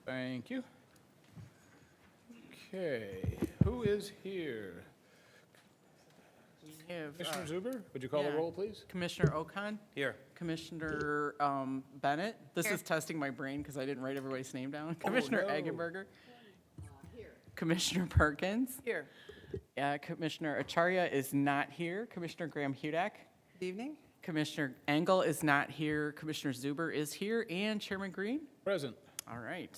Thank you. Okay, who is here? We have Commissioner Zuber, would you call the yeah. roll, please? Commissioner Ocon, Here. Commissioner Bennett. This is testing my brain because I didn't write everybody's name down. Commissioner no. Eggenberger. Commissioner Perkins. Here. Commissioner Acharya is not here. Commissioner Graham Hudak. Good evening. Commissioner Engel is not here. Commissioner Zuber is here. And Chairman Green? Present. All right.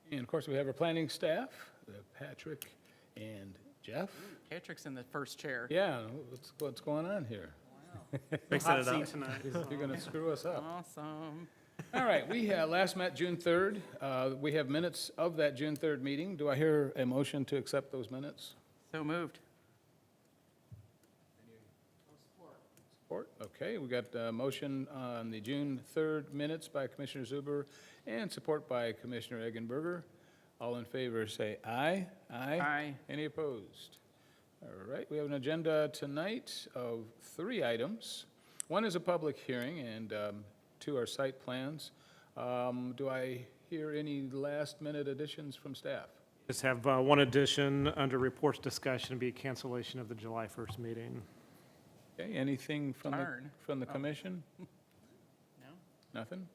And of course, we have our planning staff, Patrick and Jeff. Patrick's in the first chair. Yeah, what's going on here? Mixing it up tonight. You're going to screw us up. Awesome. All right, we last met June 3rd. We have minutes of that June 3rd meeting. Do I hear a motion to accept those minutes? So moved. Support. Okay, we got a motion on the June 3rd minutes by Commissioner Zuber and support by Commissioner Eggenberger. All in favor say aye. Aye. Any opposed? All right, we have an agenda tonight of 3 items. One is a public hearing and 2 are site plans. Do I hear any last-minute additions from staff? Just have one addition under reports discussion, be cancellation of the July 1st meeting. Okay, anything from Darn. the commission? No? Nothing?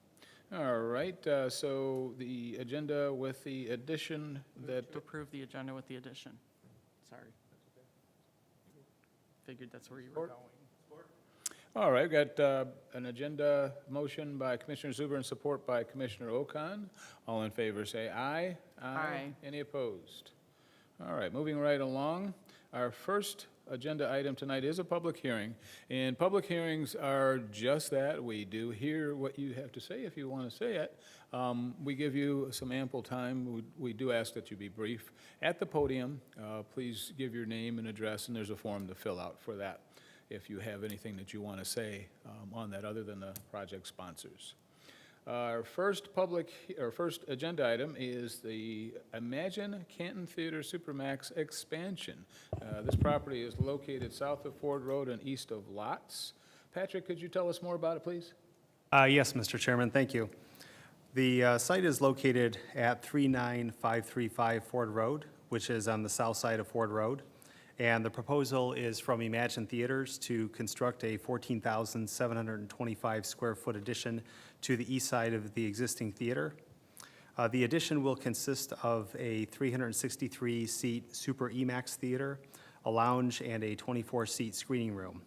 All right, so the agenda with the addition that, To approve the agenda with the addition. Sorry. Figured that's where you were going. all right, got an agenda motion by Commissioner Zuber and support by Commissioner Ocon. All in favor say aye. Aye. Any opposed? All right, moving right along. Our first agenda item tonight is a public hearing, and public hearings are just that. We do hear what you have to say if you want to say it. We give you some ample time. We do ask that you be brief. At the podium, please give your name and address, and there's a form to fill out for that if you have anything that you want to say on that other than the project sponsors. Our first agenda item is the Imagine Canton Theater Supermax expansion. This property is located south of Ford Road and east of Lots. Patrick, could you tell us more about it, please? Yes, Mr. Chairman, thank you. The site is located at 39535 Ford Road, which is on the south side of Ford Road. And the proposal is from Imagine Theaters to construct a 14,725 square foot addition to the east side of the existing theater. The addition will consist of a 363-seat Super EMAX theater, a lounge, and a 24-seat screening room.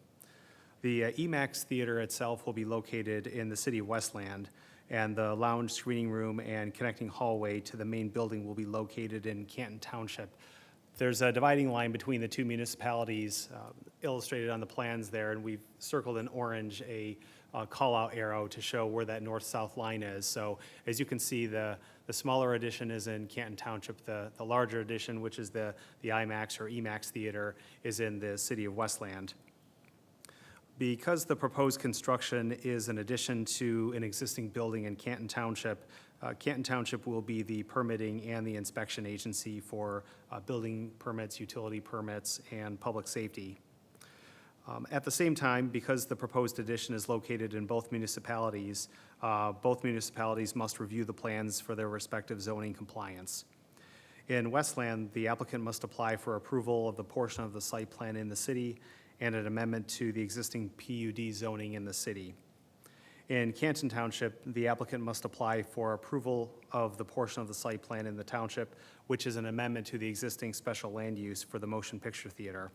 The EMAX theater itself will be located in the city of Westland, and the lounge, screening room, and connecting hallway to the main building will be located in Canton Township. There's a dividing line between the 2 municipalities illustrated on the plans there, and we've circled in orange a call-out arrow to show where that north-south line is. So as you can see, the smaller addition is in Canton Township. The larger addition, which is the IMAX or EMAX theater, is in the city of Westland. Because the proposed construction is an addition to an existing building in Canton Township will be the permitting and the inspection agency for building permits, utility permits, and public safety. At the same time, because the proposed addition is located in both municipalities must review the plans for their respective zoning compliance. In Westland, the applicant must apply for approval of the portion of the site plan in the city and an amendment to the existing PUD zoning in the city. In Canton Township, the applicant must apply for approval of the portion of the site plan in the township, which is an amendment to the existing special land use for the motion picture theater.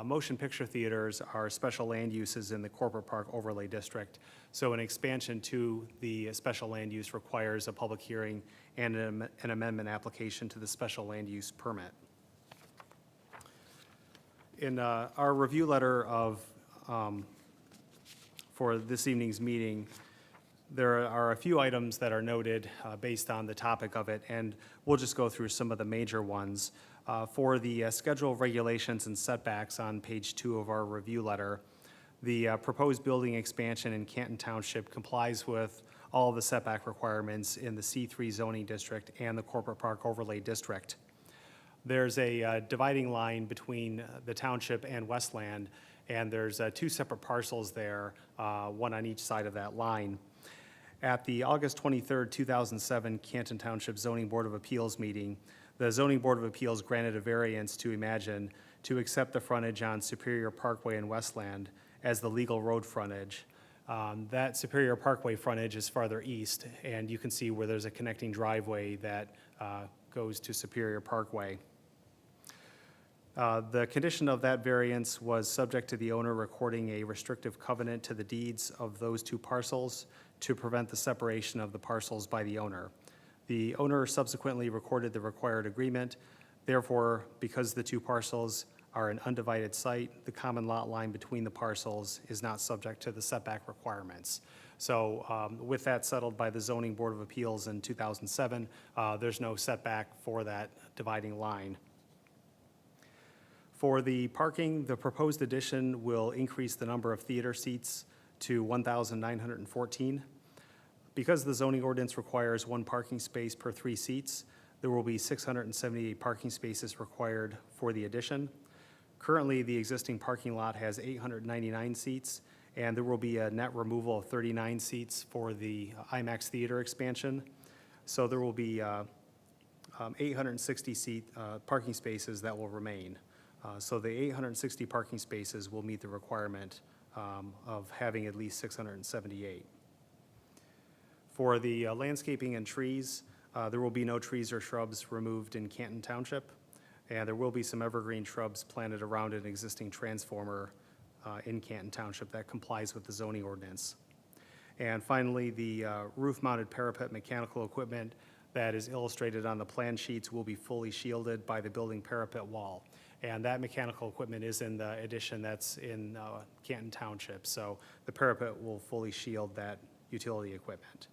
Motion picture theaters are special land uses in the Corporate Park Overlay District, so an expansion to the special land use requires a public hearing and an amendment application to the special land use permit. In our review letter for this evening's meeting, there are a few items that are noted based on the topic of it, and we'll just go through some of the major ones. For the schedule of regulations and setbacks on page 2 of our review letter, the proposed building expansion in Canton Township complies with all of the setback requirements in the C3 zoning district and the Corporate Park Overlay District. There's a dividing line between the township and Westland, and there's 2 separate parcels there, one on each side of that line. At the August 23rd, 2007 Canton Township Zoning Board of Appeals meeting, the Zoning Board of Appeals granted a variance to Imagine to accept the frontage on Superior Parkway in Westland as the legal road frontage. That Superior Parkway frontage is farther east, and you can see where there's a connecting driveway that goes to Superior Parkway. The condition of that variance was subject to the owner recording a restrictive covenant to the deeds of those two parcels to prevent the separation of the parcels by the owner. The owner subsequently recorded the required agreement. Therefore, because the two parcels are an undivided site, the common lot line between the parcels is not subject to the setback requirements. So with that settled by the Zoning Board of Appeals in 2007, there's no setback for that dividing line. For the parking, the proposed addition will increase the number of theater seats to 1,914. Because the zoning ordinance requires one parking space per 3 seats, there will be 678 parking spaces required for the addition. Currently, the existing parking lot has 899 seats, and there will be a net removal of 39 seats for the IMAX theater expansion. So there will be 860 seat parking spaces that will remain. So the 860 parking spaces will meet the requirement of having at least 678. For the landscaping and trees, there will be no trees or shrubs removed in Canton Township, and there will be some evergreen shrubs planted around an existing transformer in Canton Township that complies with the zoning ordinance. And finally, the roof-mounted parapet mechanical equipment that is illustrated on the plan sheets will be fully shielded by the building parapet wall. And that mechanical equipment is in the addition that's in Canton Township. So the parapet will fully shield that utility equipment.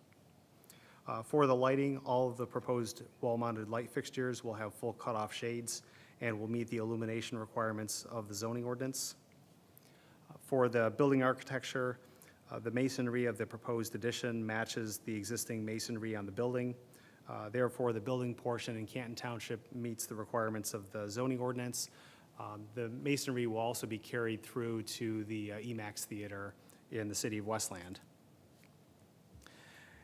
For the lighting, all of the proposed wall-mounted light fixtures will have full cutoff shades and will meet the illumination requirements of the zoning ordinance. For the building architecture, the masonry of the proposed addition matches the existing masonry on the building. Therefore, the building portion in Canton Township meets the requirements of the zoning ordinance. The masonry will also be carried through to the IMAX Theater in the city of Westland.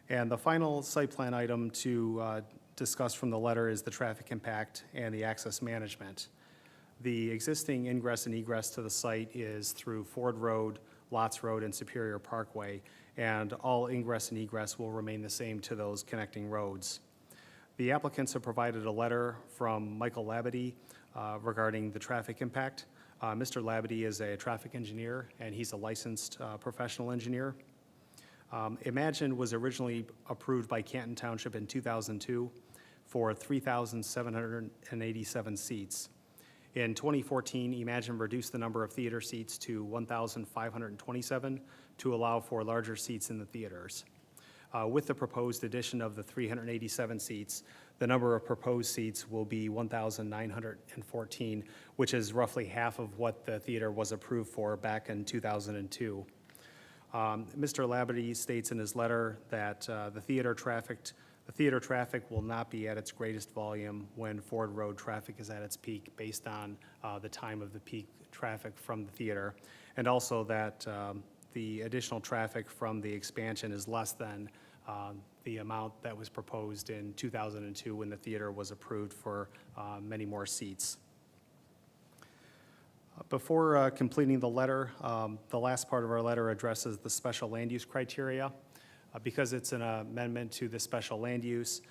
And the final site plan item to discuss from the letter is the traffic impact and the access management. The existing ingress and egress to the site is through Ford Road, Lots Road, and Superior Parkway, and all ingress and egress will remain the same to those connecting roads. The applicants have provided a letter from Michael Labadie regarding the traffic impact. Mr. Labadie is a traffic engineer, and he's a licensed professional engineer. Imagine was originally approved by Canton Township in 2002 for 3,787 seats. In 2014, Imagine reduced the number of theater seats to 1,527 to allow for larger seats in the theaters. With the proposed addition of the 387 seats, the number of proposed seats will be 1,914, which is roughly half of what the theater was approved for back in 2002. Mr. Labadie states in his letter that the theater traffic will not be at its greatest volume when Ford Road traffic is at its peak based on the time of the peak traffic from the theater, and also that the additional traffic from the expansion is less than the amount that was proposed in 2002 when the theater was approved for many more seats. Before completing the letter, the last part of our letter addresses the special land use criteria. Because it's an amendment to the special land use,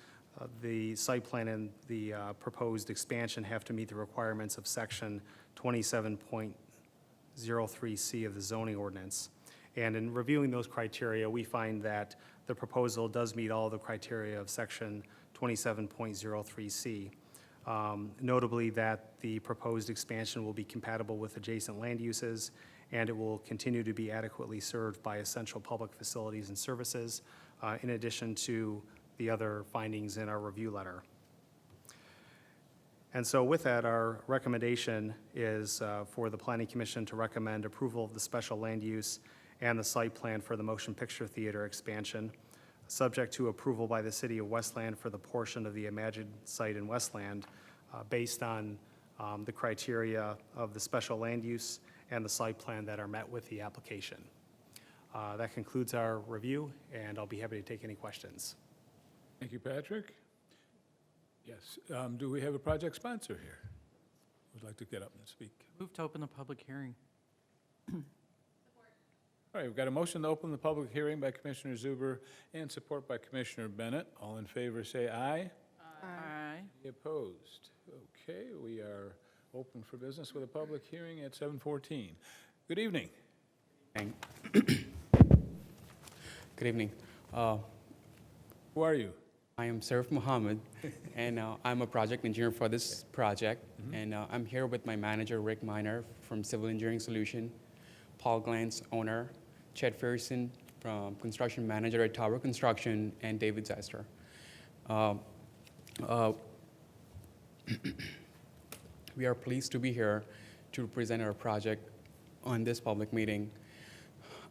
the site plan and the proposed expansion have to meet the requirements of section 27.03C of the zoning ordinance. And in reviewing those criteria, we find that the proposal does meet all the criteria of section 27.03C. Notably that the proposed expansion will be compatible with adjacent land uses, and it will continue to be adequately served by essential public facilities and services, in addition to the other findings in our review letter. And so with that, our recommendation is for the Planning Commission to recommend approval of the special land use and the site plan for the motion picture theater expansion, subject to approval by the City of Westland for the portion of the Imagine site in Westland, based on the criteria of the special land use and the site plan that are met with the application. That concludes our review, and I'll be happy to take any questions. Thank you, Patrick. Yes, do we have a project sponsor here? Would like to get up and speak? Move to open the public hearing. All right, we've got a motion to open the public hearing by Commissioner Zuber and support by Commissioner Bennett. All in favor, say aye. Aye. Any opposed? Okay, we are open for business with a public hearing at 7:14. Good evening. Good evening. Who are you? I am Sarif Muhammad, and I'm a project engineer for this project. And I'm here with my manager, Rick Miner, from Civil Engineering Solution, Paul Glantz, owner, Chet Ferguson, from construction manager at Tower Construction, and David Zester. We are pleased to be here to present our project on this public meeting.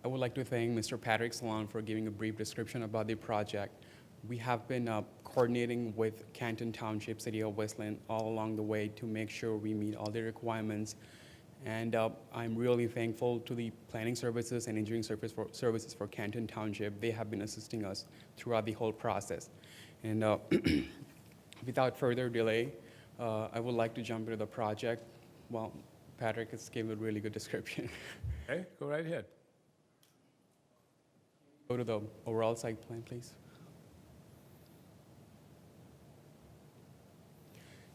I would like to thank Mr. Patrick Salon for giving a brief description about the project. We have been coordinating with Canton Township, City of Westland, all along the way to make sure we meet all the requirements. And I'm really thankful to the planning services and engineering services for Canton Township. They have been assisting us throughout the whole process. And without further delay, I would like to jump into the project. Well, Patrick has given a really good description. Okay, go right ahead. Go to the overall site plan, please.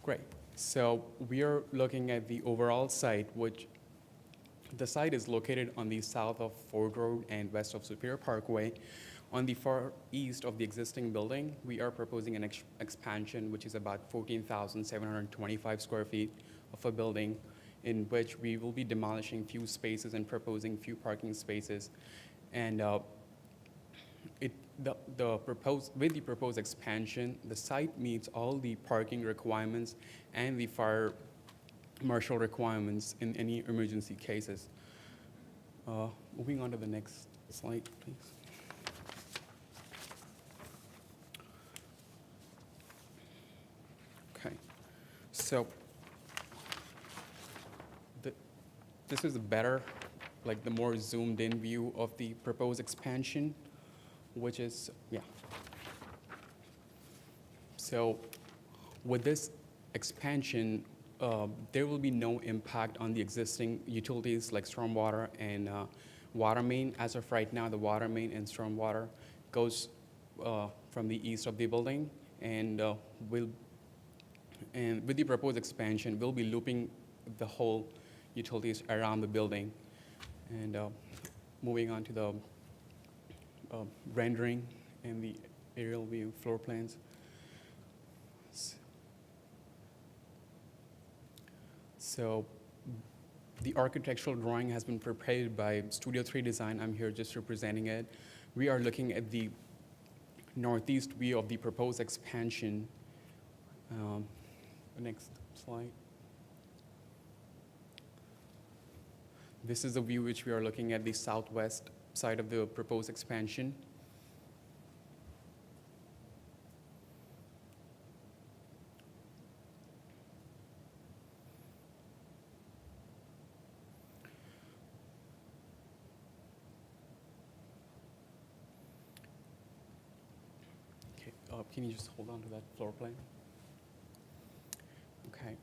Great. So we are looking at the overall site, which the site is located on the south of Ford Road and west of Superior Parkway. On the far east of the existing building, we are proposing an expansion, which is about 14,725 square feet of a building, in which we will be demolishing few spaces and proposing few parking spaces. And with the proposed expansion, the site meets all the parking requirements and the fire marshal requirements in any emergency cases. Moving on to the next slide, please. Okay, so this is a better, like the more zoomed in view of the proposed expansion, which is, yeah. So with this expansion, there will be no impact on the existing utilities like stormwater and water main. As of right now, the water main and stormwater goes from the east of the building, and with the proposed expansion, we'll be looping the whole utilities around the building. And moving on to the rendering and the aerial view floor plans. So the architectural drawing has been prepared by Studio 3 Design. I'm here just representing it. We are looking at the northeast view of the proposed expansion. Next slide. This is the view which we are looking at the southwest side of the proposed expansion. Okay, can you just hold on to that floor plan? Okay.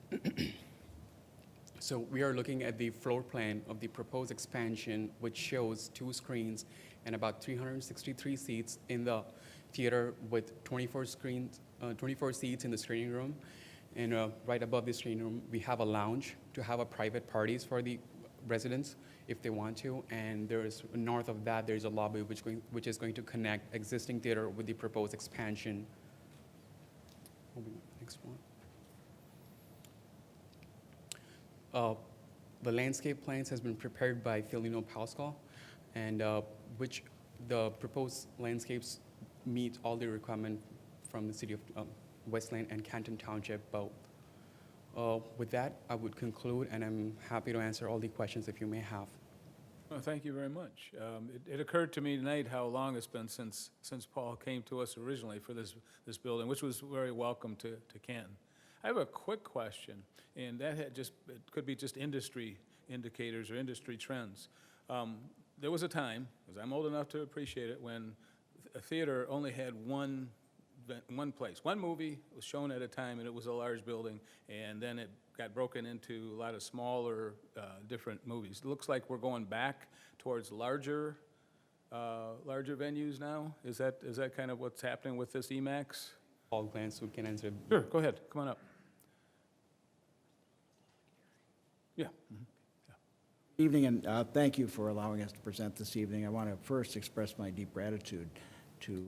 So we are looking at the floor plan of the proposed expansion, which shows 2 screens and about 363 seats in the theater with 24 seats in the screening room. And right above the screening room, we have a lounge to have a private parties for the residents if they want to. And there's north of that, there's a lobby which is going to connect existing theater with the proposed expansion. Next one. The landscape plans has been prepared by Filino Pascal, and which the proposed landscapes meet all the requirements from the City of Westland and Canton Township both. With that, I would conclude, and I'm happy to answer all the questions if you may have. Well, thank you very much. It occurred to me tonight how long it's been since Paul came to us originally for this building, which was very welcome to Canton. I have a quick question, and that it could be just industry indicators or industry trends. there was a time, because I'm old enough to appreciate it, when a theater only had one place. One movie was shown at a time, and it was a large building, and then it got broken into a lot of smaller, different movies. It looks like we're going back towards larger venues now? Is that kind of what's happening with this EMAX? Paul Glantz, who can answer. Sure, go ahead, come on up. Yeah. Evening, and thank you for allowing us to present this evening. I want to first express my deep gratitude to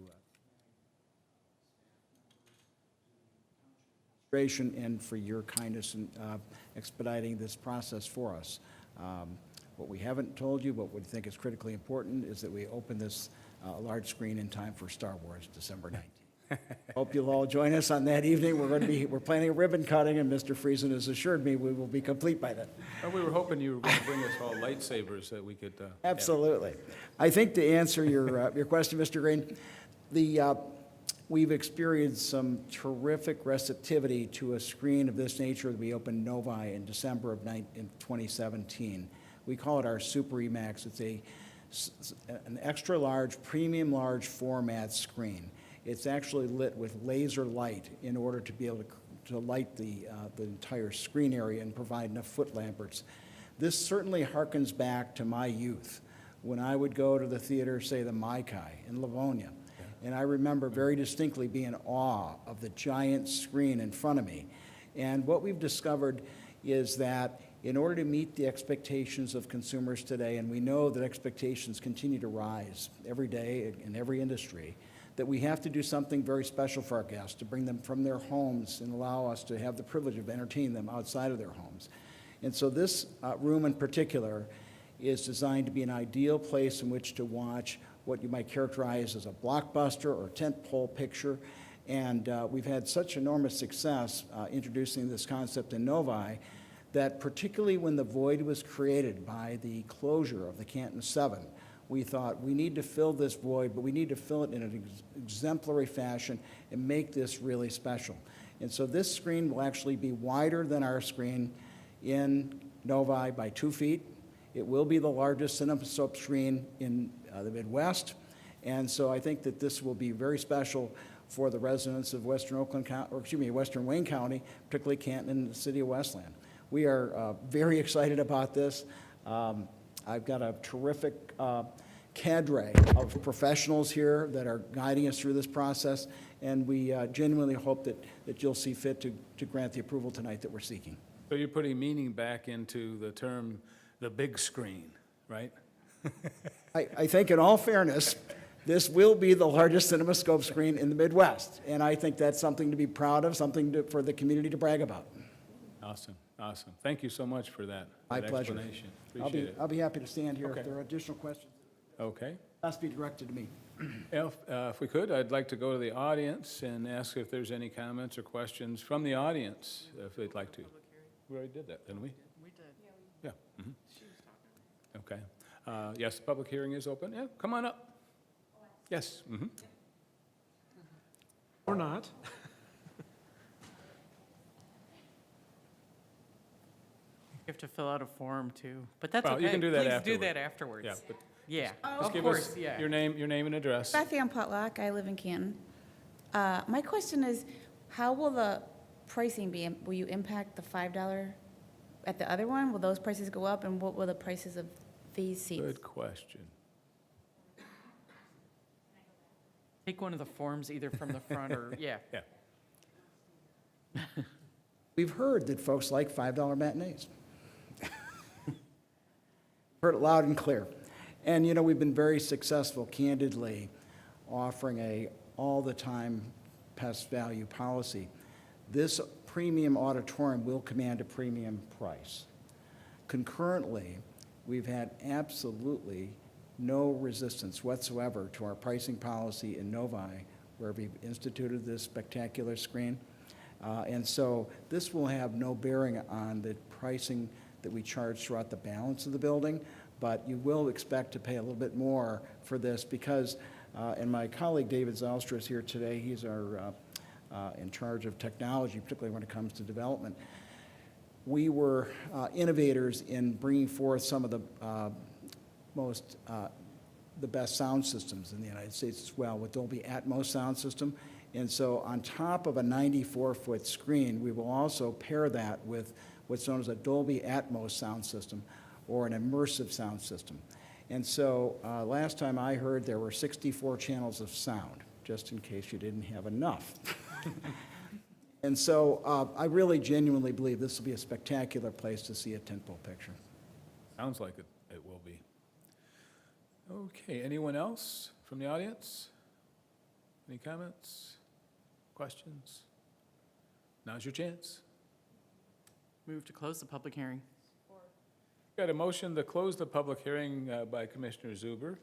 and for your kindness in expediting this process for us. What we haven't told you, but we think is critically important, is that we open this large screen in time for Star Wars, December 19th. Hope you'll all join us on that evening. We're planning a ribbon cutting, and Mr. Friesen has assured me we will be complete by then. Well, we were hoping you were going to bring us all lightsabers that we could. Absolutely. I think to answer your question, Mr. Green, we've experienced some terrific receptivity to a screen of this nature that we opened Novi in December of 2017. We call it our Super EMAX. It's an extra large, premium large format screen. It's actually lit with laser light in order to be able to light the entire screen area and provide enough foot lamps. This certainly harkens back to my youth when I would go to the theater, say the Maikai in Livonia. And I remember very distinctly being in awe of the giant screen in front of me. And what we've discovered is that in order to meet the expectations of consumers today, and we know that expectations continue to rise every day in every industry, that we have to do something very special for our guests, to bring them from their homes and allow us to have the privilege of entertaining them outside of their homes. And so this room in particular is designed to be an ideal place in which to watch what you might characterize as a blockbuster or tentpole picture. And we've had such enormous success introducing this concept in Novi that particularly when the void was created by the closure of the Canton 7, we thought we need to fill this void, but we need to fill it in an exemplary fashion and make this really special. And so this screen will actually be wider than our screen in Novi by 2 feet. It will be the largest CinemaScope screen in the Midwest, and so I think that this will be very special for the residents of Western Wayne County, particularly Canton and the city of Westland. We are very excited about this. I've got a terrific cadre of professionals here that are guiding us through this process, and we genuinely hope that you'll see fit to grant the approval tonight that we're seeking. So you're putting meaning back into the term, the big screen, right? I think in all fairness, this will be the largest CinemaScope screen in the Midwest, and I think that's something to be proud of, for the community to brag about. Awesome, awesome. Thank you so much for that. My that pleasure. Explanation. Appreciate it. I'll be happy to stand here Okay. if there are additional questions. Okay. Must be directed to me. If we could, I'd like to go to the audience and ask if there's any comments or questions from the audience, if they'd like to. We already did that, didn't we? We did. Yeah. Mhm. Okay. Yes, the public hearing is open. Yeah, come on up. Yes. Mhm. Or not. You have to fill out a form too, but that's Well, okay. you can do that Please do afterward. that afterwards. Yeah, but Yeah, just of give course, us yeah. your name and address. Beth Ann Potluck, I live in Canton. My question is, how will the pricing be? Will you impact the $5 at the other one? Will those prices go up, and what will the prices of these seats? Good question. Take one of the forms either from the front or, yeah. Yeah. We've heard that folks like $5 matinees. Heard it loud and clear. And, we've been very successful, candidly, offering a all-the-time best value policy. This premium auditorium will command a premium price. Concurrently, we've had absolutely no resistance whatsoever to our pricing policy in Novi, where we've instituted this spectacular screen. And so this will have no bearing on the pricing that we charge throughout the balance of the building, but you will expect to pay a little bit more for this because, and my colleague David Zylstra is here today, he's our in charge of technology, particularly when it comes to development. We were innovators in bringing forth some of the the best sound systems in the United States as well, with Dolby Atmos sound system. And so on top of a 94-foot screen, we will also pair that with what's known as a Dolby Atmos sound system or an immersive sound system. And so last time I heard, there were 64 channels of sound, just in case you didn't have enough. And so I really genuinely believe this will be a spectacular place to see a tentpole picture. Sounds like it will be. Okay, anyone else from the audience? Any comments, questions? Now's your chance. Move to close the public hearing. Got a motion to close the public hearing by Commissioner Zuber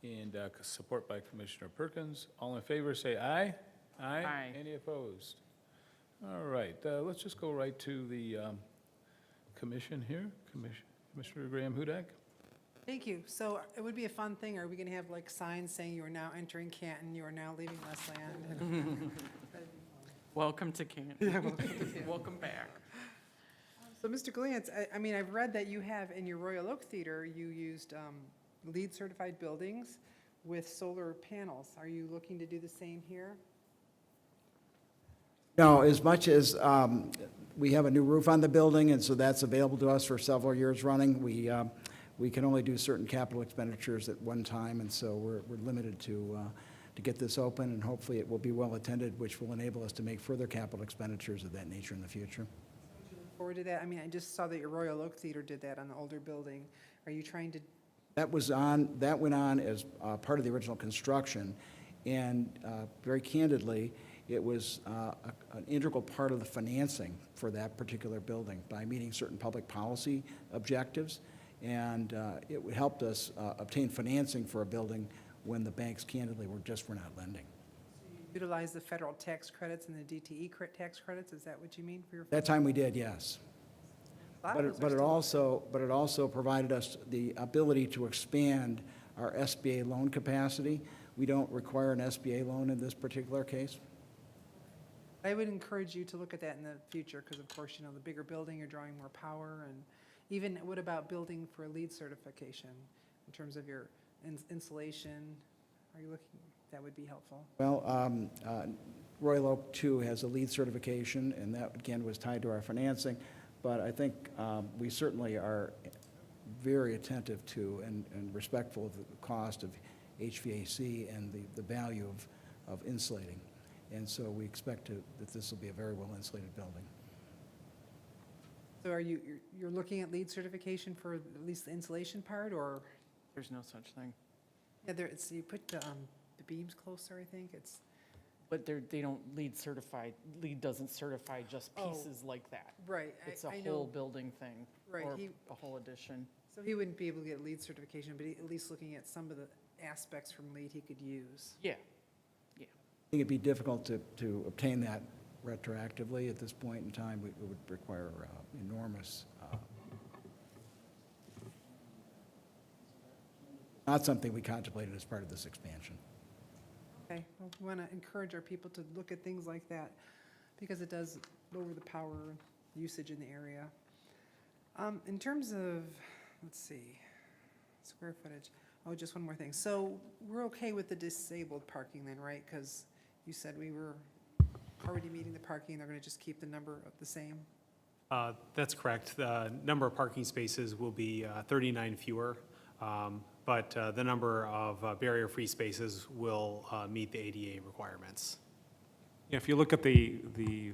and support by Commissioner Perkins. All in favor, say aye. Aye. Any opposed? All right, let's just go right to the commission here. Commissioner Graham Hudak. Thank you. So it would be a fun thing. Are we going to have like signs saying you are now entering Canton, you are now leaving Westland? Welcome to Canton. Welcome back. So Mr. Glantz, I mean, I've read that you have in your Royal Oak Theater, you used LEED certified buildings with solar panels. Are you looking to do the same here? No, as much as we have a new roof on the building, and so that's available to us for several years running, we can only do certain capital expenditures at one time, and so we're limited to get this open, and hopefully it will be well attended, which will enable us to make further capital expenditures of that nature in the future. Forward to that? I mean, I just saw that your Royal Oak Theater did that on the older building. Are you trying to? That went on as part of the original construction, and very candidly, it was an integral part of the financing for that particular building by meeting certain public policy objectives, and it helped us obtain financing for a building when the banks candidly were not lending. Utilize the federal tax credits and the DTE tax credits? Is that what you mean for your? That time we did, yes. A lot of those But are it still- also provided us the ability to expand our SBA loan capacity. We don't require an SBA loan in this particular case. I would encourage you to look at that in the future, because of course, you know, the bigger building, you're drawing more power, and even, what about building for a LEED certification in terms of your insulation? Are you looking, that would be helpful. Well, Royal Oak, too, has a LEED certification, and that, again, was tied to our financing. But I think we certainly are very attentive to and respectful of the cost of HVAC and the value of insulating. And so we expect that this will be a very well-insulated building. So you're looking at LEED certification for at least the insulation part, or? There's no such thing. Yeah, you put the beams closer, I think, it's. But they don't LEED certified. LEED doesn't certify just Oh. pieces like that. Right, It's a I whole know. building thing. Right, Or he- a whole addition. So he wouldn't be able to get LEED certification, but at least looking at some of the aspects from LEED he could use. Yeah. I think it'd be difficult to obtain that retroactively at this point in time. It would require enormous, not something we contemplated as part of this expansion. Okay, well, we want to encourage our people to look at things like that, because it does lower the power usage in the area. In terms of, let's see, square footage, oh, just one more thing. So we're okay with the disabled parking then, right? Because you said we were already meeting the parking, they're going to just keep the number the same? That's correct. The number of parking spaces will be 39 fewer, but the number of barrier-free spaces will meet the ADA requirements. If you look at the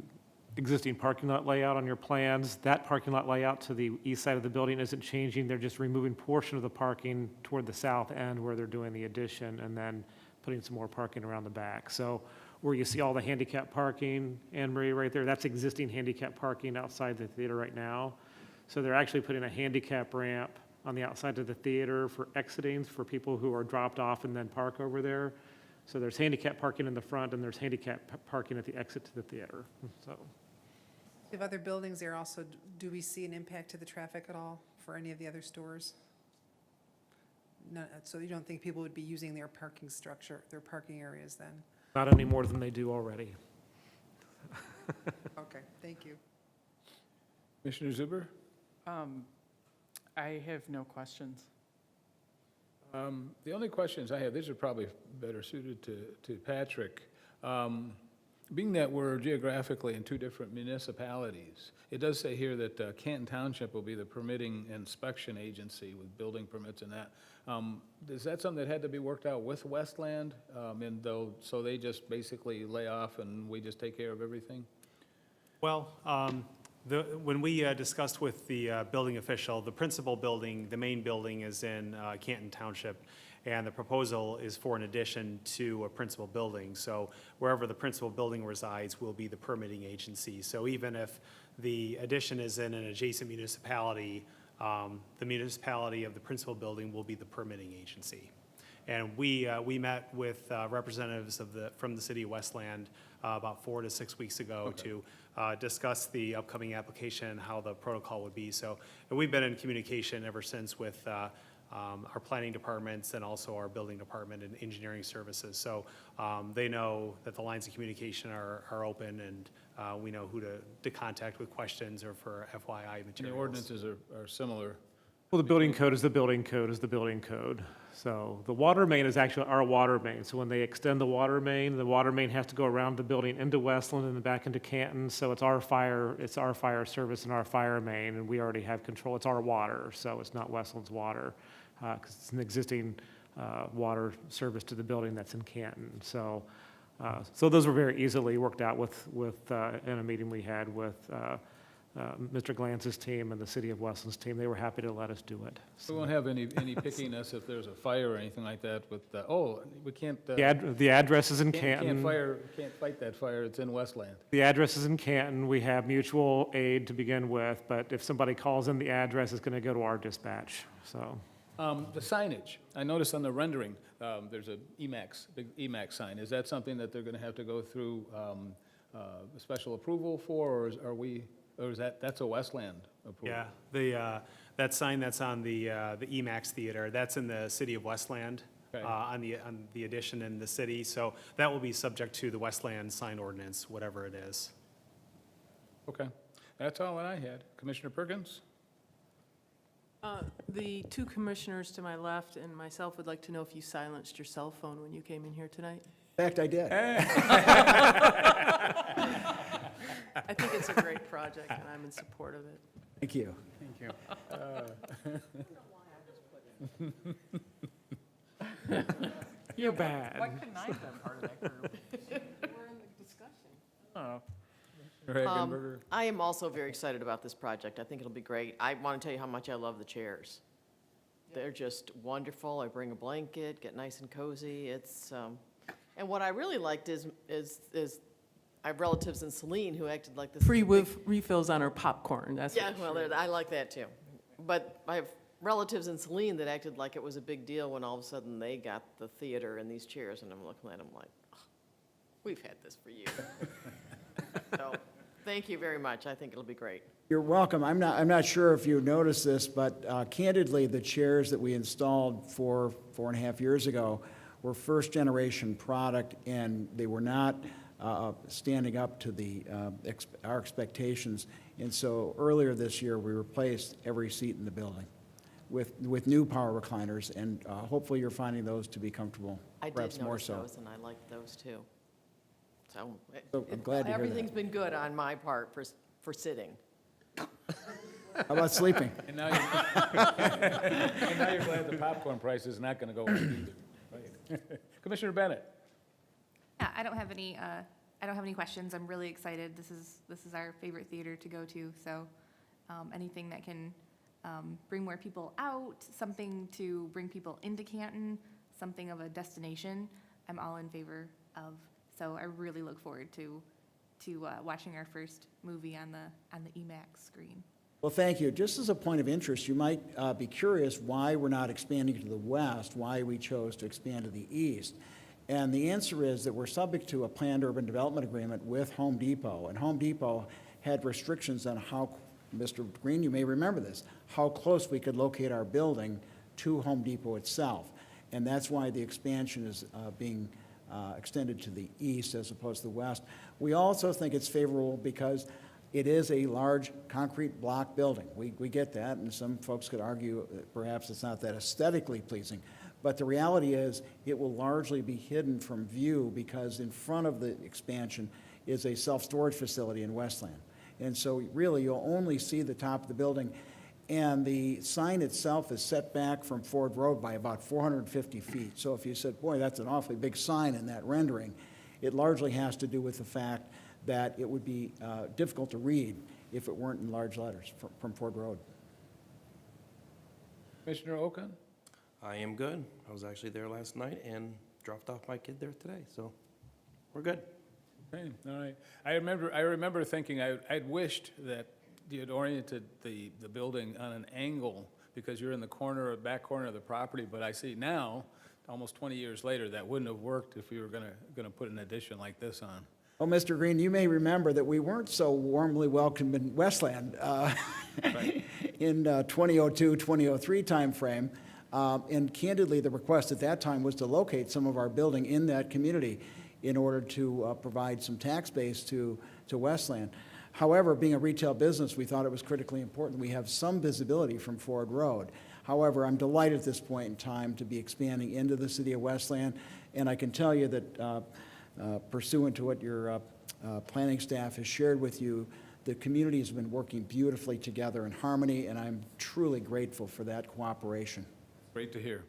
existing parking lot layout on your plans, that parking lot layout to the east side of the building isn't changing. They're just removing portion of the parking toward the south end where they're doing the addition, and then putting some more parking around the back. So where you see all the handicap parking, Anne Marie, right there, that's existing handicap parking outside the theater right now. So they're actually putting a handicap ramp on the outside of the theater for exitings for people who are dropped off and then park over there. So there's handicap parking in the front, and there's handicap parking at the exit to the theater, so. We have other buildings there also. Do we see an impact to the traffic at all for any of the other stores? No, so you don't think people would be using their parking structure, their parking areas then? Not any more than they do already. Okay, thank you. Commissioner Zuber? I have no questions. The only questions I have, these are probably better suited to Patrick. Being that we're geographically in two different municipalities, it does say here that Canton Township will be the permitting inspection agency with building permits and that. Is that something that had to be worked out with Westland? So they just basically lay off and we just take care of everything? Well, when we discussed with the building official, the principal building, the main building is in Canton Township, and the proposal is for an addition to a principal building. So wherever the principal building resides will be the permitting agency. So even if the addition is in an adjacent municipality, the municipality of the principal building will be the permitting agency. And we met with representatives from the city of Westland about 4 to 6 weeks ago to discuss the upcoming application and how the protocol would be. So, and we've been in communication ever since with our planning departments and also our building department and engineering services. So they know that the lines of communication are open, and we know who to contact with questions or for FYI And materials. the ordinances are similar. Well, the building code is the building code is the building code. So the water main is actually our water main. So when they extend the water main has to go around the building into Westland and then back into Canton. So it's our fire service and our fire main, and we already have control. It's our water, so it's not Westland's water, because it's an existing water service to the building that's in Canton. So those were very easily worked out in a meeting we had with Mr. Glance's team and the City of Westland's team. They were happy to let us do it. We won't have any pickiness if there's a fire or anything like that with, we can't, The address is in can't Canton. can't fight that fire, it's in Westland. The address is in Canton. We have mutual aid to begin with, but if somebody calls in the address, it's going to go to our dispatch, so. The signage, I noticed on the rendering, there's a big EMAX sign. Is that something that they're going to have to go through a special approval for, or is that's a Westland approval? Yeah, that sign that's on the EMAX Theater, that's in the city of Westland, Okay. on the addition in the city. So that will be subject to the Westland sign ordinance, whatever it is. Okay, that's all that I had. Commissioner Perkins? The two commissioners to my left and myself would like to know if you silenced your cell phone when you came in here tonight. In fact, I did. I think it's a great project, and I'm in support of it. Thank you. You're bad. Why couldn't I have been part of that group? We're in the discussion. Regenberger? I am also very excited about this project. I think it'll be great. I want to tell you how much I love the chairs. They're just wonderful. I bring a blanket, get nice and cozy. It's, and what I really liked is I have relatives in Saline who acted like this. Free refills on our popcorn, that's Yeah, what. well, I like that too. But I have relatives in Saline that acted like it was a big deal when all of a sudden they got the theater and these chairs, and I'm looking at them like, oh, we've had this for years. So, thank you very much. I think it'll be great. You're welcome. I'm not sure if you noticed this, but candidly, the chairs that we installed 4.5 years ago were first-generation product, and they were not standing up to our expectations. And so earlier this year, we replaced every seat in the building with new power recliners, and hopefully you're finding those to be comfortable, I did perhaps more notice so. those, and I liked those too. So, So I'm glad to hear that. everything's been good on my part for sitting. How about sleeping? And now you're glad the popcorn price is not going to go up either. Right. Commissioner Bennett? Yeah, I don't have any questions. I'm really excited. This is our favorite theater to go to, so anything that can bring more people out, something to bring people into Canton, something of a destination, I'm all in favor of. So I really look forward to watching our first movie on the EMAX screen. Well, thank you. Just as a point of interest, you might be curious why we're not expanding to the west, why we chose to expand to the east. And the answer is that we're subject to a planned urban development agreement with Home Depot. And Home Depot had restrictions on how, Mr. Green, you may remember this, how close we could locate our building to Home Depot itself. And that's why the expansion is being extended to the east as opposed to the west. We also think it's favorable because it is a large concrete block building. We get that, and some folks could argue that perhaps it's not that aesthetically pleasing. But the reality is, it will largely be hidden from view because in front of the expansion is a self-storage facility in Westland. And so really, you'll only see the top of the building. And the sign itself is set back from Ford Road by about 450 feet. So if you said, boy, that's an awfully big sign in that rendering, it largely has to do with the fact that it would be difficult to read if it weren't in large letters from Ford Road. Commissioner Okan? I am good. I was actually there last night and dropped off my kid there today, so we're good. Okay, all right. I remember thinking, I'd wished that you had oriented the building on an angle because you're in the corner, back corner of the property, but I see now, almost 20 years later, that wouldn't have worked if we were gonna put an addition like this on. Well, Mr. Green, you may remember that we weren't so warmly welcomed in Westland Right. in 2002, 2003 timeframe. And candidly, the request at that time was to locate some of our building in that community in order to provide some tax base to Westland. However, being a retail business, we thought it was critically important we have some visibility from Ford Road. However, I'm delighted at this point in time to be expanding into the city of Westland, and I can tell you that pursuant to what your planning staff has shared with you, the community has been working beautifully together in harmony, and I'm truly grateful for that cooperation. Great to hear.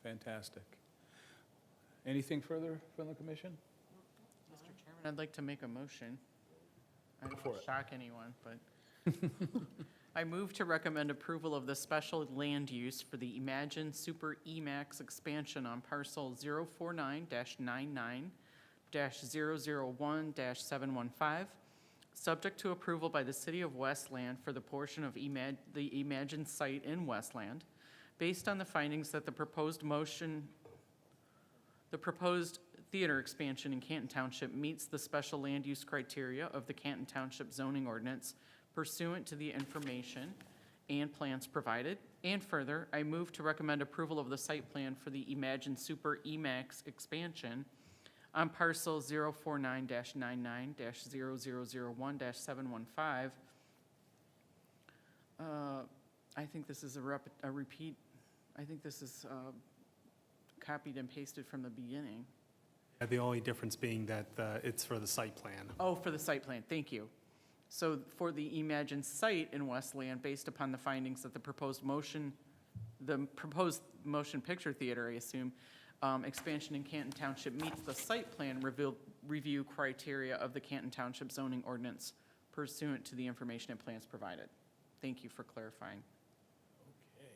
Fantastic. Anything further from the commission? Mr. Chairman, I'd like to make a motion. I don't for want it. to shock anyone, but I move to recommend approval of the special land use for the Imagine Super EMAX expansion on parcel 049-99-001-715, subject to approval by the City of Westland for the portion of the Imagine site in Westland, based on the findings that the proposed theater expansion in Canton Township meets the special land use criteria of the Canton Township zoning ordinance pursuant to the information and plans provided. And further, I move to recommend approval of the site plan for the Imagine Super EMAX expansion on parcel 049-99-0001-715. I think this is a repeat. I think this is copied and pasted from the beginning. The only difference being that it's for the site plan. Oh, for the site plan, thank you. So for the Imagine site in Westland, based upon the findings that the proposed motion picture theater, I assume, expansion in Canton Township meets the site plan review criteria of the Canton Township zoning ordinance pursuant to the information and plans provided. Thank you for clarifying. Okay.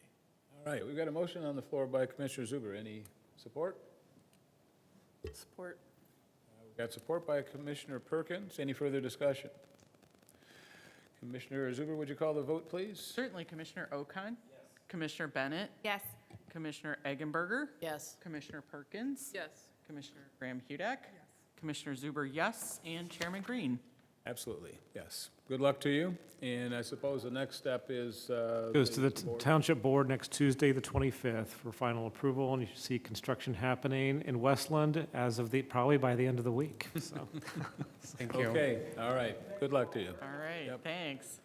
All right, we've got a motion on the floor by Commissioner Zuber. Any support? Support. We've got support by Commissioner Perkins. Any further discussion? Commissioner Zuber, would you call the vote, please? Certainly, Commissioner Okan? Yes. Commissioner Bennett? Yes. Commissioner Eggenberger? Yes. Commissioner Perkins? Yes. Commissioner Graham-Hudak? Yes. Commissioner Zuber, yes, and Chairman Green. Absolutely, yes. Good luck to you, and I suppose the next step is... Goes to the board. Township Board next Tuesday, the 25th, for final approval, and you should see construction happening in Westland as of probably by the end of the week, so. Thank you. Okay, all right. Good luck to you. All right, Yep. thanks.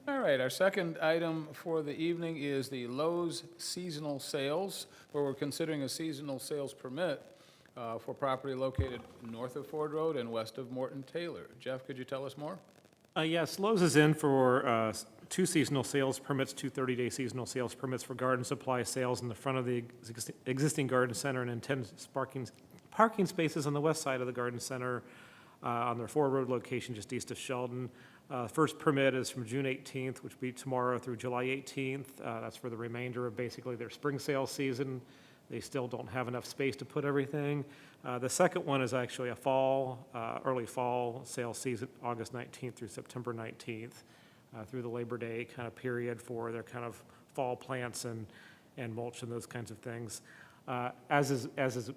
All right, our second item for the evening is the Lowe's seasonal sales, where we're considering a seasonal sales permit for property located north of Ford Road and west of Morton Taylor. Jeff, could you tell us more? Yes, Lowe's is in for two seasonal sales permits, two 30-day seasonal sales permits for garden supply sales in the front of the existing garden center and 10 parking spaces on the west side of the garden center on their Ford Road location just east of Sheldon. First permit is from June 18th, which will be tomorrow, through July 18th. That's for the remainder of basically their spring sales season. They still don't have enough space to put everything. The second one is actually a early fall sales season, August 19th through September 19th, through the Labor Day kind of period for their kind of fall plants and mulch and those kinds of things. As is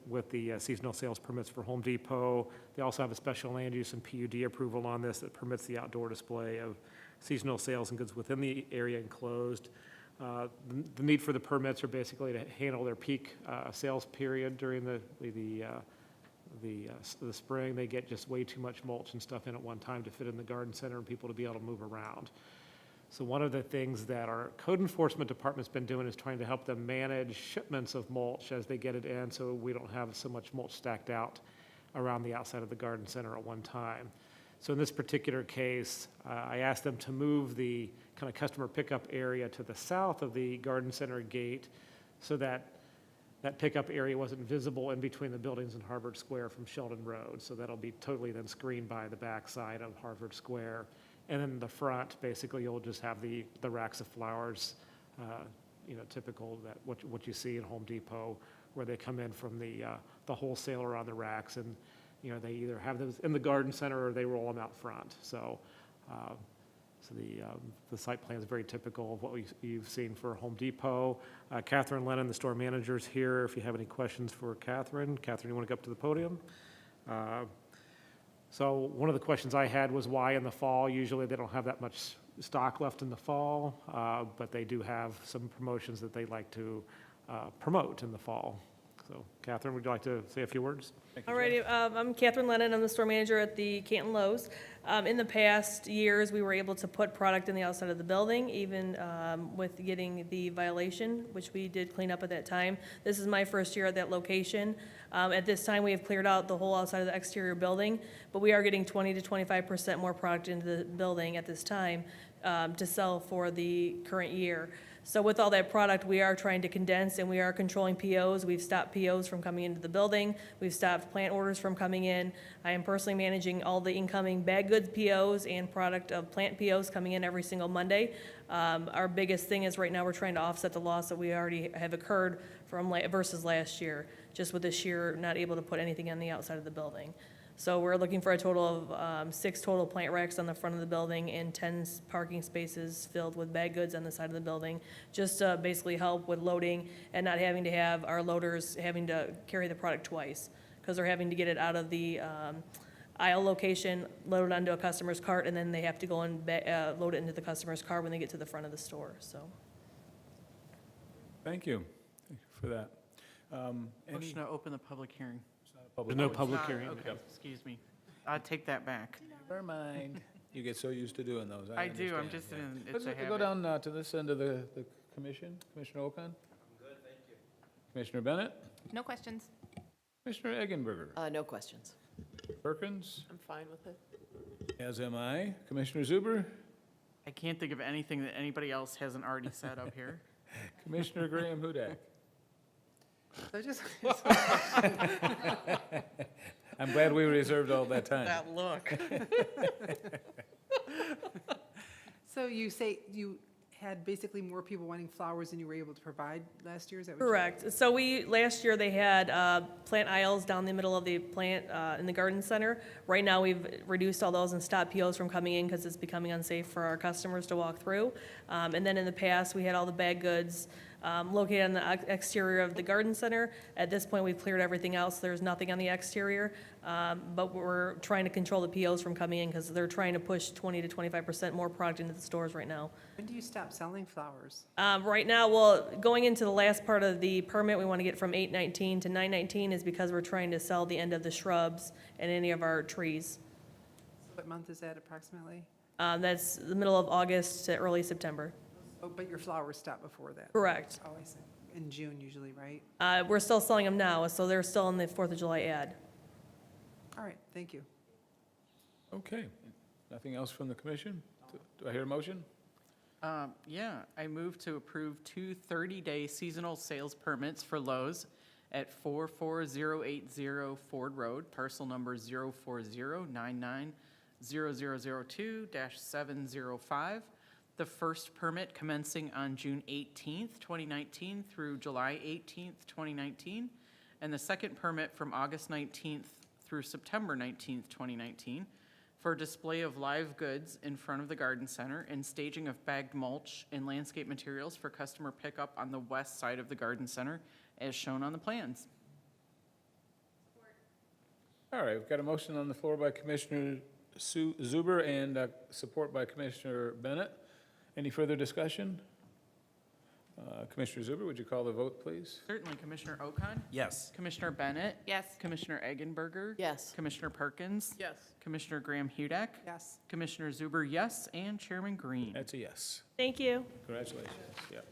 with the seasonal sales permits for Home Depot, they also have a special land use and PUD approval on this that permits the outdoor display of seasonal sales and goods within the area enclosed. The need for the permits are basically to handle their peak sales period during the spring. They get just way too much mulch and stuff in at one time to fit in the garden center and people to be able to move around. So one of the things that our code enforcement department's been doing is trying to help them manage shipments of mulch as they get it in, so we don't have so much mulch stacked out around the outside of the garden center at one time. So in this particular case, I asked them to move the kind of customer pickup area to the south of the garden center gate so that that pickup area wasn't visible in between the buildings and Harvard Square from Sheldon Road. So that'll be totally then screened by the backside of Harvard Square. And then in the front, basically, you'll just have the racks of flowers, typical that what you see in Home Depot, where they come in from the wholesaler on the racks, and they either have those in the garden center or they roll them out front. So, the site plan is very typical of what you've seen for Home Depot. Catherine Lennon, the store manager, is here. If you have any questions for Catherine, you want to go up to the podium? So one of the questions I had was why in the fall? Usually they don't have that much stock left in the fall, but they do have some promotions that they like to promote in the fall. So Catherine, would you like to say a few words? All righty, I'm Catherine Lennon, I'm the store manager at the Canton Lowe's. In the past years, we were able to put product in the outside of the building, even with getting the violation, which we did clean up at that time. This is my first year at that location. At this time, we have cleared out the whole outside of the exterior building, but we are getting 20 to 25% more product into the building at this time to sell for the current year. So with all that product, we are trying to condense and we are controlling POs. We've stopped POs from coming into the building. We've stopped plant orders from coming in. I am personally managing all the incoming bag goods POs and product of plant POs coming in every single Monday. Our biggest thing is right now we're trying to offset the loss that we already have occurred from versus last year, just with this year not able to put anything on the outside of the building. So we're looking for a total of 6 total plant racks on the front of the building and 10 parking spaces filled with bag goods on the side of the building, just to basically help with loading and not having to have our loaders having to carry the product twice, because they're having to get it out of the aisle location, load it onto a customer's cart, and then they have to go and load it into the customer's car when they get to the front of the store, so. Thank you for that. Motion to open the public hearing. There's no public hearing. Okay, excuse me. I take that back. Never mind. You get so used to doing those. I do, I'm understand. just in, Let's it's a go habit. down to this end of the commission. Commissioner Okan? I'm good, thank you. Commissioner Bennett? No questions. Commissioner Eggenberger? No questions. Perkins? I'm fine with it. As am I. Commissioner Zuber? I can't think of anything that anybody else hasn't already said up here. Commissioner Graham Hudak? So just, I'm glad we reserved all that time. That look. so you say you had basically more people wanting flowers than you were able to provide last year, is that what you- Correct. So last year they had plant aisles down the middle of the plant in the garden center. Right now, we've reduced all those and stopped POs from coming in because it's becoming unsafe for our customers to walk through. And then in the past, we had all the bag goods located on the exterior of the garden center. At this point, we've cleared everything else. There's nothing on the exterior. But we're trying to control the POs from coming in because they're trying to push 20 to 25% more product into the stores right now. When do you stop selling flowers? Right now, well, going into the last part of the permit, we want to get from 8/19 to 9/19 is because we're trying to sell the end of the shrubs and any of our trees. What month is that approximately? That's the middle of August to early September. Oh, but your flowers stop before that? Correct. Oh, I see. In June usually, right? We're still selling them now, so they're still in the 4th of July ad. All right, thank you. Okay. Nothing else from the commission? Do I hear a motion? Yeah, I move to approve 2 30-day seasonal sales permits for Lowe's at 44080 Ford Road, parcel number 040990002-705. The first permit commencing on June 18th, 2019 through July 18th, 2019, and the second permit from August 19th through September 19th, 2019, for display of live goods in front of the garden center and staging of bagged mulch and landscape materials for customer pickup on the west side of the garden center, as shown on the plans. All right, we've got a motion on the floor by Commissioner Zuber and support by Commissioner Bennett. Any further discussion? Commissioner Zuber, would you call the vote, please? Certainly, Commissioner Okon? Yes. Commissioner Bennett? Yes. Commissioner Eggenberger? Yes. Commissioner Perkins? Yes. Commissioner Graham Hudak? Yes. Commissioner Zuber, yes, and Chairman Green. That's a yes. Thank you. Congratulations. Yep.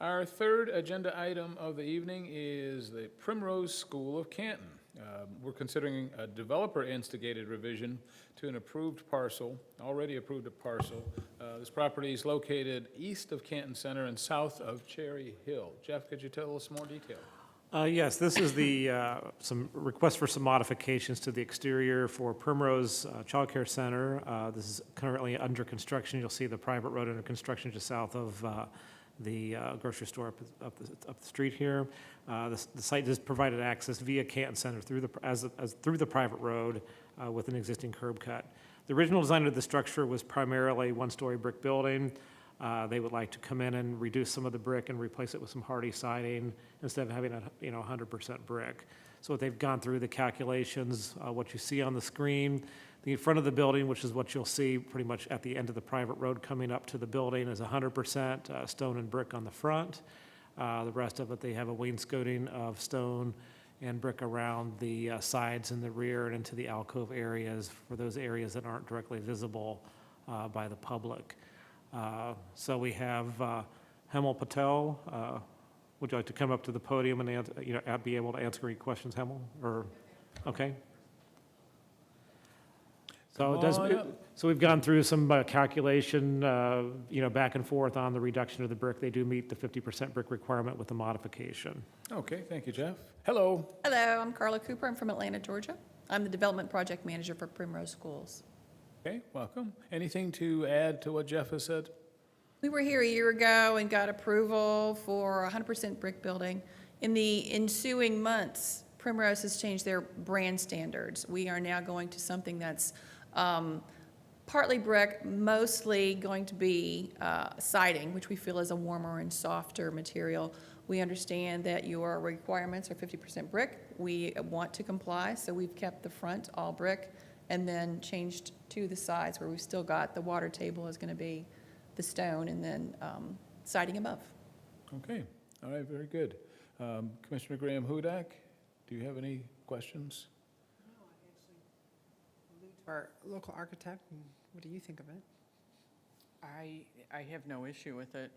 Our third agenda item of the evening is the Primrose School of Canton. We're considering a developer-instigated revision to an approved parcel, already approved a parcel. This property is located east of Canton Center and south of Cherry Hill. Jeff, could you tell us more detail? Yes, this is the, some request for some modifications to the exterior for Primrose Child Care Center. This is currently under construction. You'll see the private road under construction just south of the grocery store up the street here. The site has provided access via Canton Center through through the private road with an existing curb cut. The original design of the structure was primarily one-story brick building. They would like to come in and reduce some of the brick and replace it with some hardy siding instead of having 100% brick. So they've gone through the calculations, what you see on the screen. The front of the building, which is what you'll see pretty much at the end of the private road coming up to the building, is 100% stone and brick on the front. The rest of it, they have a wainscoting of stone and brick around the sides and the rear and into the alcove areas for those areas that aren't directly visible by the public. So we have Hemel Patel. Would you like to come up to the podium and be able to answer any questions, Hemel? Or, okay. So Come on up. so we've gone through some calculation, back and forth on the reduction of the brick. They do meet the 50% brick requirement with the modification. Okay, thank you, Jeff. Hello. Hello, I'm Carla Cooper. I'm from Atlanta, Georgia. I'm the Development Project Manager for Primrose Schools. Okay, welcome. Anything to add to what Jeff has said? We were here a year ago and got approval for 100% brick building. In the ensuing months, Primrose has changed their brand standards. We are now going to something that's partly brick, mostly going to be siding, which we feel is a warmer and softer material. We understand that your requirements are 50% brick. We want to comply, so we've kept the front all brick and then changed to the sides where we've still got the water table is going to be the stone and then siding above. Okay, all right, very good. Commissioner Graham Hudak, do you have any questions? Our local architect, and what do you think of it? I have no issue with it.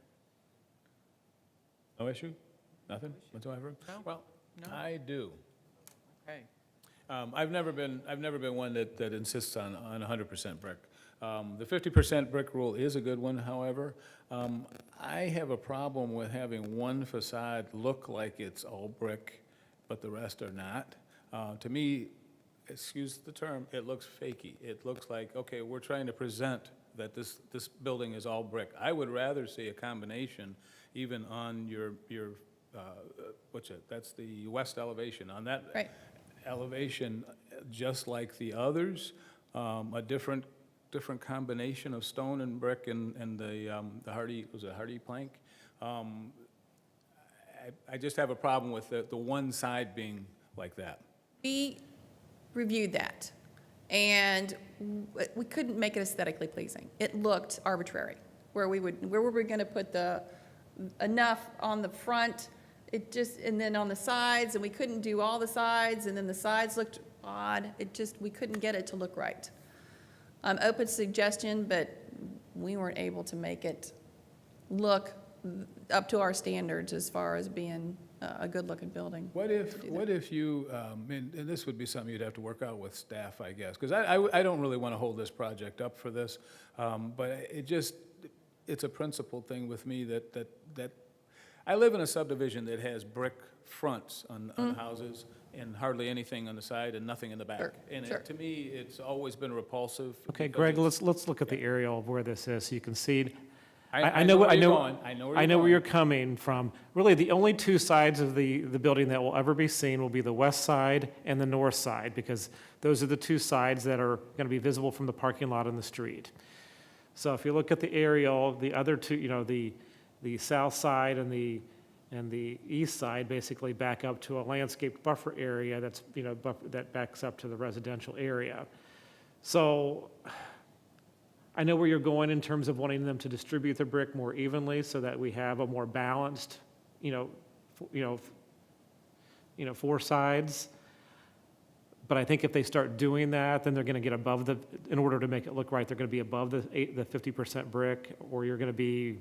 No issue? Nothing whatsoever? No. Well, No. I do. Okay. I've never been one that insists on 100% brick. The 50% brick rule is a good one, however. I have a problem with having one facade look like it's all brick, but the rest are not. To me, excuse the term, it looks fakey. It looks like, okay, we're trying to present that this building is all brick. I would rather see a combination, even on your that's the west elevation. On that Right. elevation, just like the others, a different combination of stone and brick and the hardy, was it hardy plank? I just have a problem with the one side being like that. We reviewed that, and we couldn't make it aesthetically pleasing. It looked arbitrary, where were we going to put enough on the front, and then on the sides, and we couldn't do all the sides, and then the sides looked odd. We couldn't get it to look right. Open suggestion, but we weren't able to make it look up to our standards as far as being a good-looking building. What if you, and this would be something you'd have to work out with staff, I guess, because I don't really want to hold this project up for this, but it's a principle thing with me that I live in a subdivision that has brick fronts on houses and hardly anything on the side and nothing in the back. Sure, And sure. to me, it's always been repulsive. Okay, because Greg, it's- let's look at the aerial of where this is, so you can see. I know where you're going. I know where you're coming from. Really, the only two sides of the building that will ever be seen will be the west side and the north side, because those are the two sides that are going to be visible from the parking lot and the street. So if you look at the aerial, the other two, the south side and the east side basically back up to a landscaped buffer area that's, that backs up to the residential area. So I know where you're going in terms of wanting them to distribute the brick more evenly so that we have a more balanced, four sides. But I think if they start doing that, then they're going to get above in order to make it look right, they're going to be above the 50% brick, or you're going to be,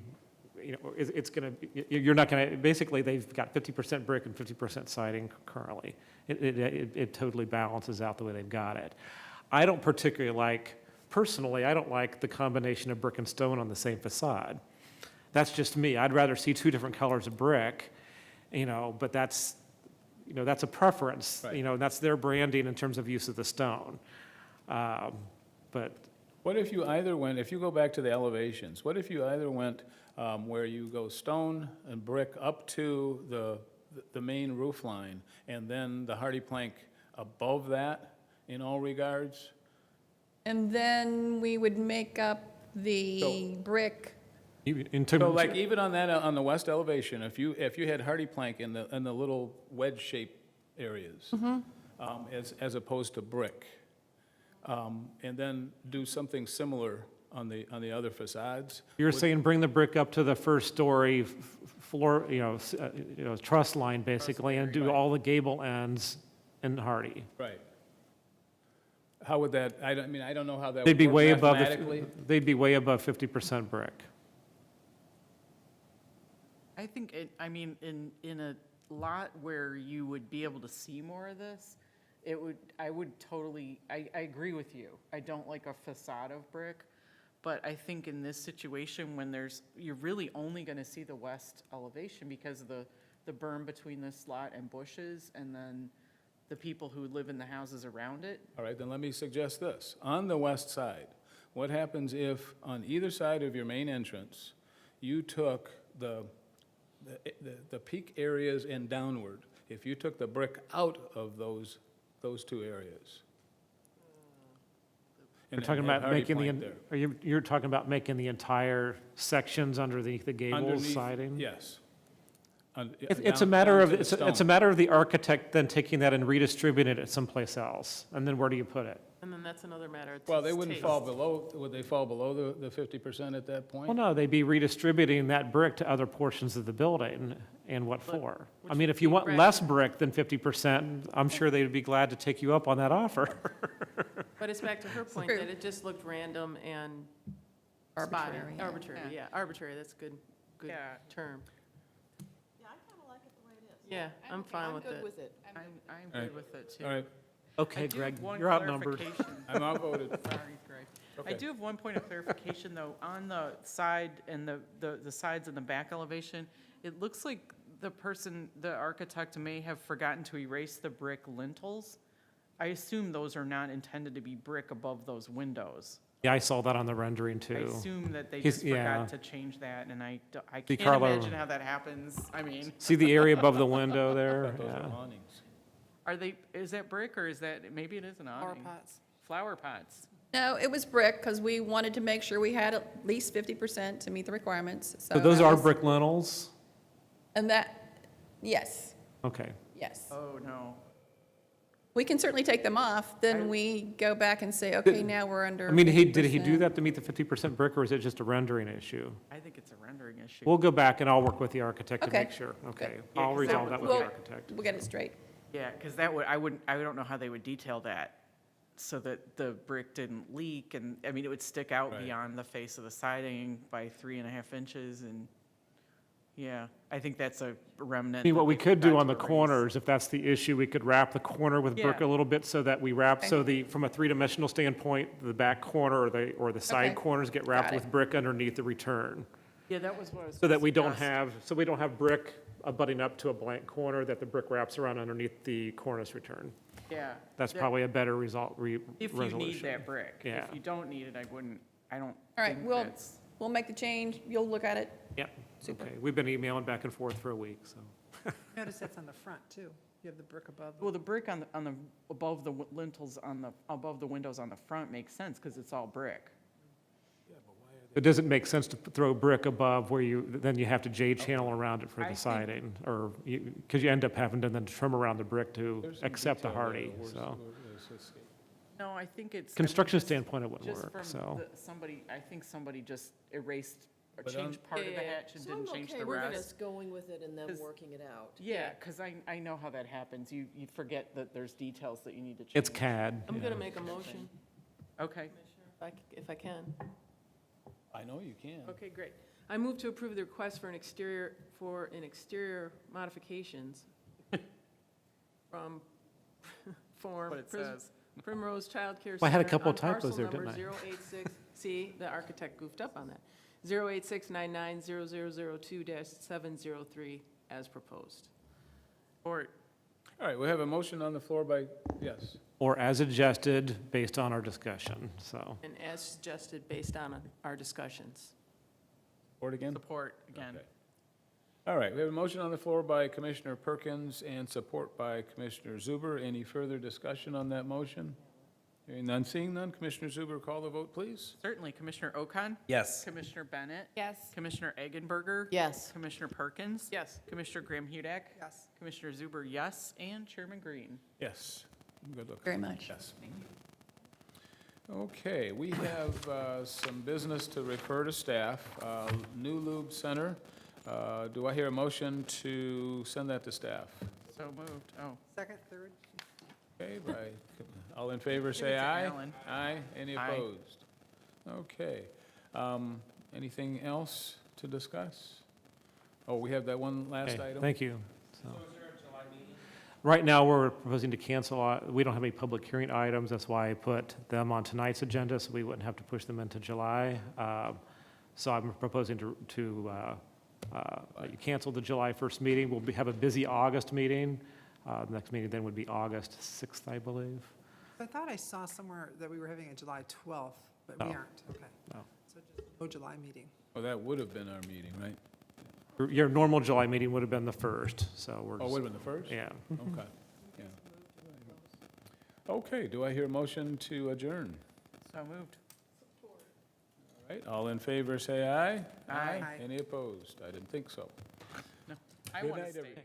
it's going to, you're not going to, basically, they've got 50% brick and 50% siding currently. It totally balances out the way they've got it. I don't particularly like, personally, I don't like the combination of brick and stone on the same facade. That's just me. I'd rather see two different colors of brick, but that's a preference, Right. and that's their branding in terms of use of the stone. But What if you either went, if you go back to the elevations, what if you either went where you go stone and brick up to the main roof line, and then the hardy plank above that in all regards? And then we would make up the So- brick. in terms So like even on that, on the west elevation, if you had hardy plank in the little wedge-shaped areas, as opposed to brick, and then do something similar on the other facades. You're saying bring the brick up to the first story floor, truss line basically, and do right. all the gable ends in hardy. Right. How would that, I don't know how that They'd would be work way above, mathematically. they'd be way above 50% brick. I think, in a lot where you would be able to see more of this, I agree with you. I don't like a facade of brick, but I think in this situation when you're really only gonna see the west elevation because of the berm between this lot and bushes, and then the people who live in the houses around it. All right, then let me suggest this. On the west side, what happens if on either side of your main entrance, you took the peak areas and downward, if you took the brick out of those two areas? You're And talking have about hardy making plank there. you're talking about making the entire sections underneath the gables Underneath- siding? Yes. It's a matter of, it's a matter of the architect then taking that and redistributing it someplace else. And then where do you put it? And then that's another matter of Well, they taste. wouldn't fall below, would they fall below the 50% at that point? Well, no, they'd be redistributing that brick to other portions of the building, and what for? I mean, if you want less brick than 50%, I'm sure they'd be glad to take you up on that offer. But it's back to her point True. that it just looked random and Arbitrary, spotty. yeah. Arbitrary, yeah, arbitrary, that's a good Yeah. term. Yeah, I kind of like it the way it is. Yeah, I'm fine with good it. with it. I'm All right. good with it too. All right, Okay, I do Greg, have one you're outnumbered. clarification. I'm outvoted. Sorry, Greg. I Okay. do have one point of clarification, though. On the side and the sides and the back elevation, it looks like the architect may have forgotten to erase the brick lintels. I assume those are not intended to be brick above those windows. Yeah, I saw that on the rendering I too. assume that they He's- just yeah. forgot to change that, and I See, can't Carlo- imagine how that happens. I mean, See the area above the window there? Those Yeah. are awnings. is that brick, or is that, maybe it is an awning? Flower pots. Flower pots. No, it was brick, because we wanted to make sure we had at least 50% to meet the requirements, so. So those that are was- brick lintels? And yes, Okay. yes. Oh, no. We can certainly take them off, then we go back and say, okay, now we're under I mean, did he do 50%. that to meet the 50% brick, or is it just a rendering issue? I think it's a rendering issue. We'll go back and I'll work with the architect to Okay. make sure. Okay, Yeah, I'll 'cause that resolve would- that with We'll- the architect. We'll get it straight. Yeah, because that would, I don't know how they would detail that so that the brick didn't leak, and, I mean, it would stick out Right. beyond the face of the siding by 3.5 inches, and, yeah, I think that's a remnant. I mean, that what we they could do forgot on the to erase. corners, if that's the issue, we could wrap the corner with brick Yeah. a little bit so that we wrap, so from a three-dimensional standpoint, the back corner or the side Okay. corners get wrapped Got it. with brick underneath the return. Yeah, that was what I was. So that gonna we don't suggest. have brick abutting up to a blank corner, that the brick wraps around underneath the cornice return. Yeah. That's that- probably a better result, If resolution. you need that brick. Yeah. If you don't need it, I don't All right, think we'll, that's. we'll make the change, you'll look at it. Yep, Super. okay. We've been emailing back and forth for a week, so. Notice that's on the front, too. You have the brick above. Well, the brick above the lintels above the windows on the front makes sense, because it's all brick. It doesn't make sense to throw brick above where then you have to J-channel around it for I the think- siding, or because you end up having to then trim around the brick to There's some accept the detail there hardy, that we're- so. we're- it's escape. No, I think it's. Construction I think standpoint, it it's wouldn't just work, from so. I think somebody just erased or But changed part of the hatch and didn't change the So I'm okay with rest. us going with it and then 'Cause- working it out. Yeah, because I know how that happens. You forget that there's details that you need to change. It's CAD. I'm yeah. going to make a motion, Okay. Commissioner, if I can. I know you can. Okay, great. I move to approve the request for an exterior modifications from What it says. Primrose Child Care Center. Well, I had a couple on typos parcel there, didn't number I? 086, see, the architect goofed up on that. 086990002-703 as proposed. Or, All right, we have a motion on the floor by, yes. Or as adjusted based on our discussion, so. And as suggested, based on our discussions. Support again? support, again. Okay. All right, we have a motion on the floor by Commissioner Perkins and support by Commissioner Zuber. Any further discussion on that motion? Hearing none, seeing none. Commissioner Zuber, call the vote, please. Certainly. Commissioner Okan? Yes. Commissioner Bennett? Yes. Commissioner Eggenberger? Yes. Commissioner Perkins? Yes. Commissioner Graham Hudak? Yes. Commissioner Zuber, yes. And Chairman Green. Yes. Good look. Very much. Yes. Okay, we have some business to refer to staff. New Lube Center. Do I hear a motion to send that to staff? So moved. Oh, Second, third? Okay, all in favor, Give it say to aye. Alan. Aye. Any Aye. opposed? Okay. Anything else to discuss? Oh, we have that one last Okay, item? thank you. So- Right now, we're proposing to cancel, we don't have any public hearing items, that's why I put them on tonight's agenda, so we wouldn't have to push them into July. So I'm proposing to let you cancel the July 1st meeting. We'll have a busy August meeting. The next meeting then would be August 6th, I believe. I thought I saw somewhere that we were having a July 12th, but we No. aren't. Okay. No. So just no July meeting. Oh, that would have been our meeting, right? Your normal July meeting would have been the 1st, so we're Oh, just, would have been the first? yeah. Okay, yeah. Okay, do I hear a motion to adjourn? so moved. All right, all in favor, say aye. Aye. Aye. Any opposed? I didn't think so. I Good want to night, stay. everyone.